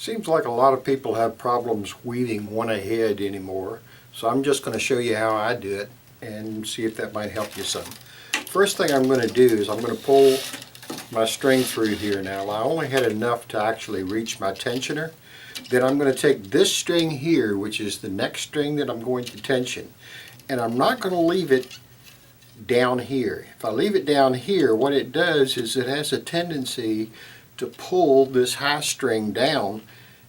Seems like a lot of people have problems weaving one ahead anymore, so I'm just going to show you how I do it and see if that might help you some. First thing I'm going to do is I'm going to pull my string through here now. I only had enough to actually reach my tensioner. Then I'm going to take this string here, which is the next string that I'm going to tension, and I'm not going to leave it down here. If I leave it down here, what it does is it has a tendency to pull this high string down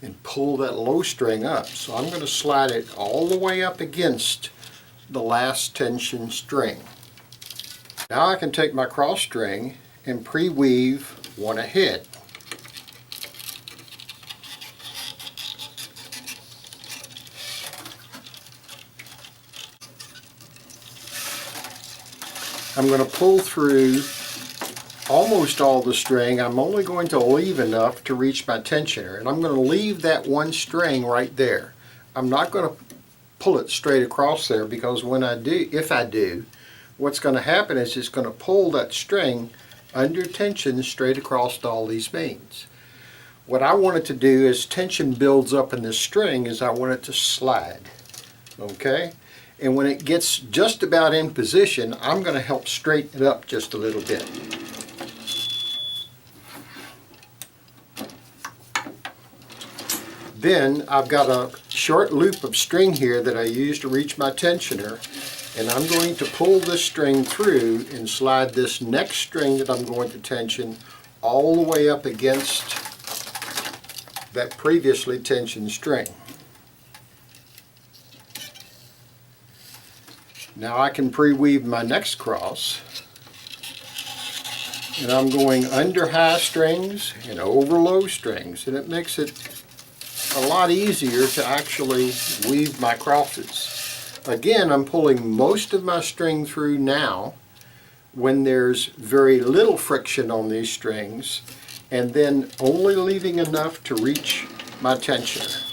and pull that low string up. So I'm going to slide it all the way up against the last tension string. Now I can take my cross string and pre-weave one ahead. I'm going to pull through almost all the string. I'm only going to leave enough to reach my tensioner, and I'm going to leave that one string right there. I'm not going to pull it straight across there, because when I do, if I do, what's going to happen is it's going to pull that string under tension straight across all these beans. What I want it to do as tension builds up in this string is I want it to slide. Okay? And when it gets just about in position, I'm going to help straighten it up just a little bit. Then I've got a short loop of string here that I use to reach my tensioner, and I'm going to pull this string through and slide this next string that I'm going to tension all the way up against that previously tensioned string. Now I can pre-weave my next cross, and I'm going under high strings and over low strings, and it makes it a lot easier to actually weave my crosses. Again, I'm pulling most of my string through now when there's very little friction on these strings, and then only leaving enough to reach my tensioner.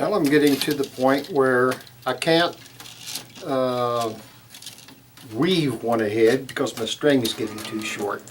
Now I'm getting to the point where I can't weave one ahead because my string is getting too short.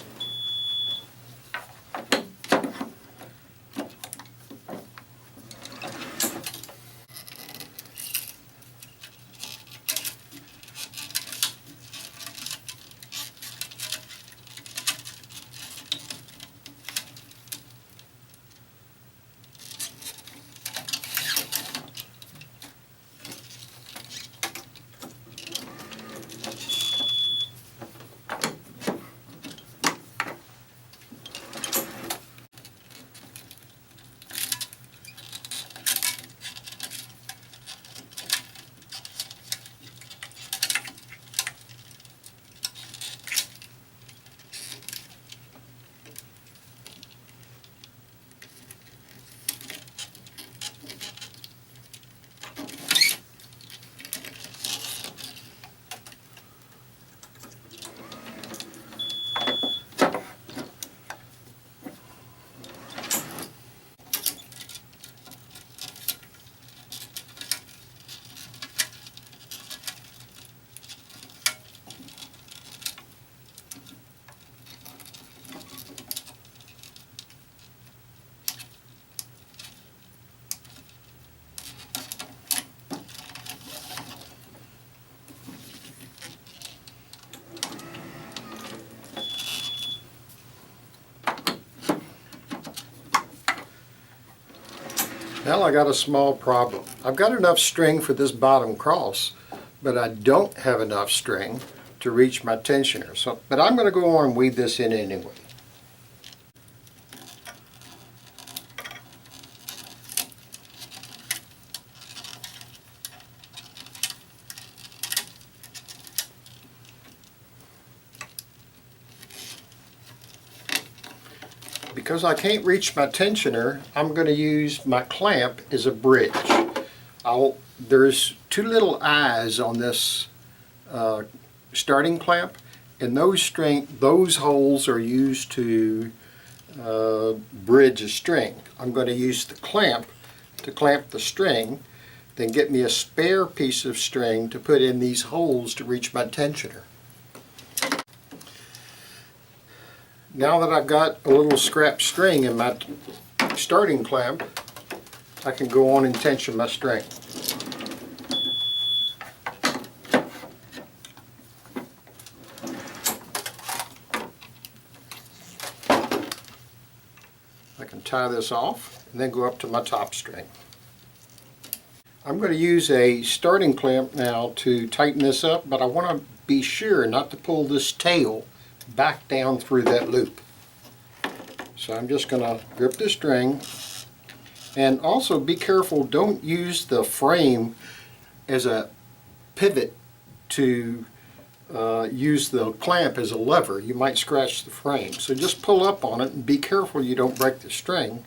Now I got a small problem. I've got enough string for this bottom cross, but I don't have enough string to reach my tensioner. But I'm going to go on and weave this in anyway. Because I can't reach my tensioner, I'm going to use my clamp as a bridge. There's two little eyes on this starting clamp, and those holes are used to bridge a string. I'm going to use the clamp to clamp the string, then get me a spare piece of string to put in these holes to reach my tensioner. Now that I've got a little scrap string in my starting clamp, I can go on and tension my string. I can tie this off and then go up to my top string. I'm going to use a starting clamp now to tighten this up, but I want to be sure not to pull this tail back down through that loop. So I'm just going to grip the string, and also be careful, don't use the frame as a pivot to use the clamp as a lever. You might scratch the frame. So just pull up on it and be careful you don't break the string,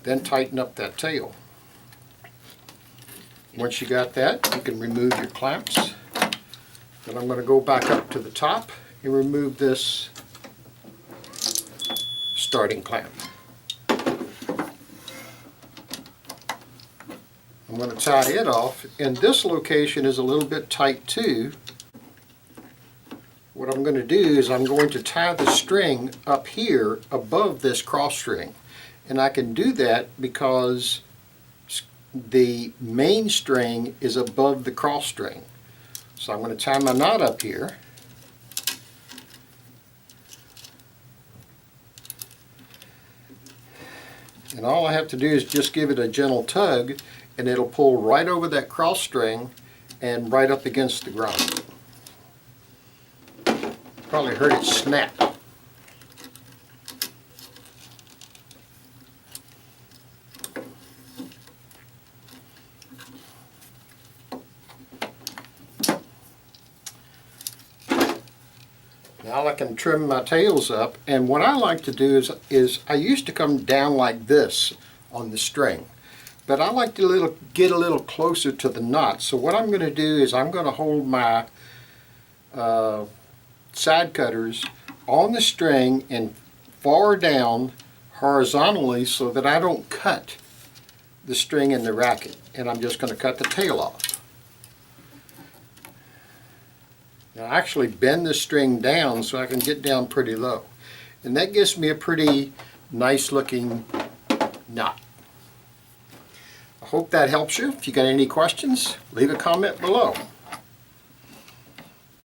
then tighten up that tail. Once you got that, you can remove your clamps. Then I'm going to go back up to the top and remove this starting clamp. I'm going to tie it off, and this location is a little bit tight too. What I'm going to do is I'm going to tie the string up here above this cross string, and I can do that because the main string is above the cross string. So I'm going to tie my knot up here. And all I have to do is just give it a gentle tug, and it'll pull right over that cross string and right up against the ground. Probably heard it snap. Now I can trim my tails up, and what I like to do is I used to come down like this on the string, but I like to get a little closer to the knot. So what I'm going to do is I'm going to hold my side cutters on the string and far down horizontally so that I don't cut the string in the racket, and I'm just going to cut the tail off. Now I actually bend the string down so I can get down pretty low, and that gives me a pretty nice looking knot. I hope that helps you. If you got any questions, leave a comment below.